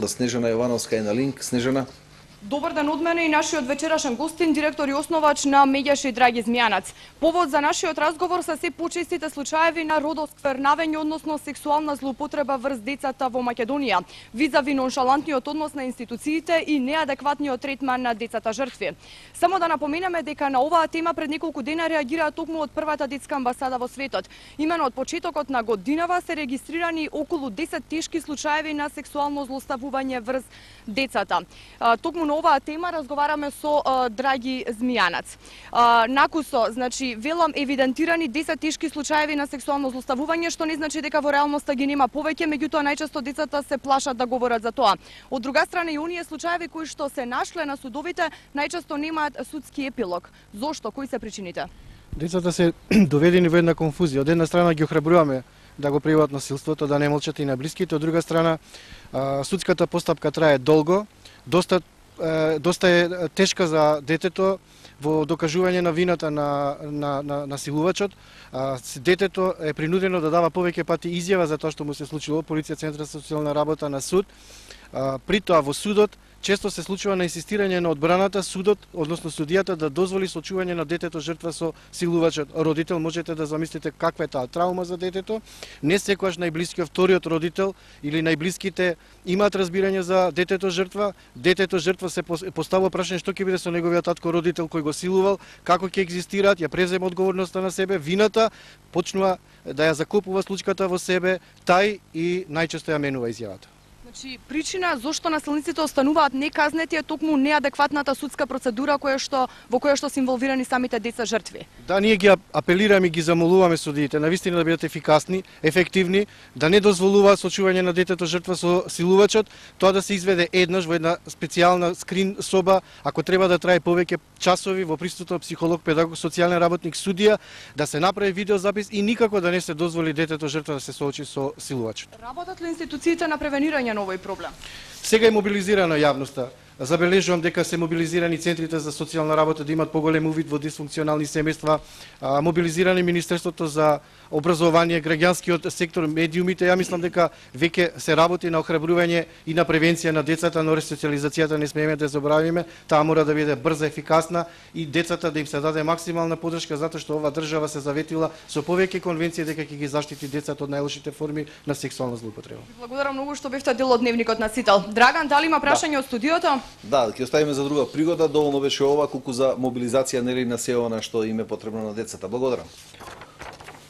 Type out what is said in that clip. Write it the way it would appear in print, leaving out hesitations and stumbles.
Снежана Јовановска е на линк. Снежана. Добар ден од мене и нашиот вечерашен гостин, директор и основач на Меѓаши Драги Змијанац. Повод за нашиот разговор се се почестите случаеви на родосквернавење, односно сексуална злоупотреба врз децата во Македонија, визави ноншалантниот однос на институциите и неадекватниот третман на децата жртви. Само да напоменеме дека на оваа тема пред неколку дена реагира токму од првата детска амбасада во светот. Имено од почетокот на годинава се регистрирани околу 10 тешки случаеви на сексуално злоставување врз децата. Токму на оваа тема разговараме со Драги Змијанац. Накусо, значи, велам евидентирани 10 тешки случаеви на сексуално злоставување, што не значи дека во реалноста ги нема повеќе, меѓутоа најчесто децата се плашат да говорат за тоа. Од друга страна и оние случаеви кои што се нашле на судовите најчесто немаат судски епилог. Зошто? Кои се причините? Децата се доведени во една конфузија. Од една страна ги охрабруваме да го пријават насилството, да не молчат и на блиските, од друга страна судската постапка трае долго, доста е тешка за детето во докажување на вината на насилувачот. Детето е принудено да дава повеќе пати изјава за тоа што му се случило, полиција, центар за социјална работа, на суд. При тоа во судот често се случува на инсистирање на одбраната, судот, односно судијата, да дозволи сочување на детето жртва со силувачот родител. Можете да замислите каква е таа траума за детето. Не секогаш најблискиот вториот родител или најблиските имаат разбирање за детето жртва. Детето жртва се поставува прашање што ќе биде со неговиот татко родител кој го силувал, како ќе екзистираат, ја презема одговорноста на себе, вината почнува да ја закопува случката во себе, тај и најчесто ја менува изјавата. Значи, причина зошто насилниците остануваат неказнети е токму неадекватната судска процедура во која што се инволвирани самите деца жртви. Да, ние ги апелираме и ги замолуваме судиите навистина да бидат ефикасни, ефективни, да не дозволуваат сочување на детето жртва со силувачот, тоа да се изведе еднаш во една специјална скрин соба, ако треба да трае повеќе часови во присуство психолог, педагог, социјален работник, судија, да се направи видеозапис и никако да не се дозволи детето жртва да се соочи со силувачот. Работат ли институциите на превенирање на овој проблем? Сега е мобилизирана јавноста. Забележувам дека се мобилизирани центрите за социјална работа да имат поголем увид во дисфункционални семејства, мобилизирани Министерството за образование, граѓанскиот сектор, медиумите. Ја мислам дека веќе се работи на охрабрување и на превенција на децата, но ресоциализацијата не смееме да забравиме. Таа мора да биде брза, ефикасна и децата да им се даде максимална подршка затоа што оваа држава се заветила со повеќе конвенции дека ќе ги заштити децата од најлошите форми на сексуална злоупотреба. Благодарам многу што бевте дел од дневникот на Сител. Драган, дали има прашање од студиото? Да, ќе оставиме за друга пригода. Доволно беше ова колку за мобилизација нели на се она што им е потребно на децата. Благодарам.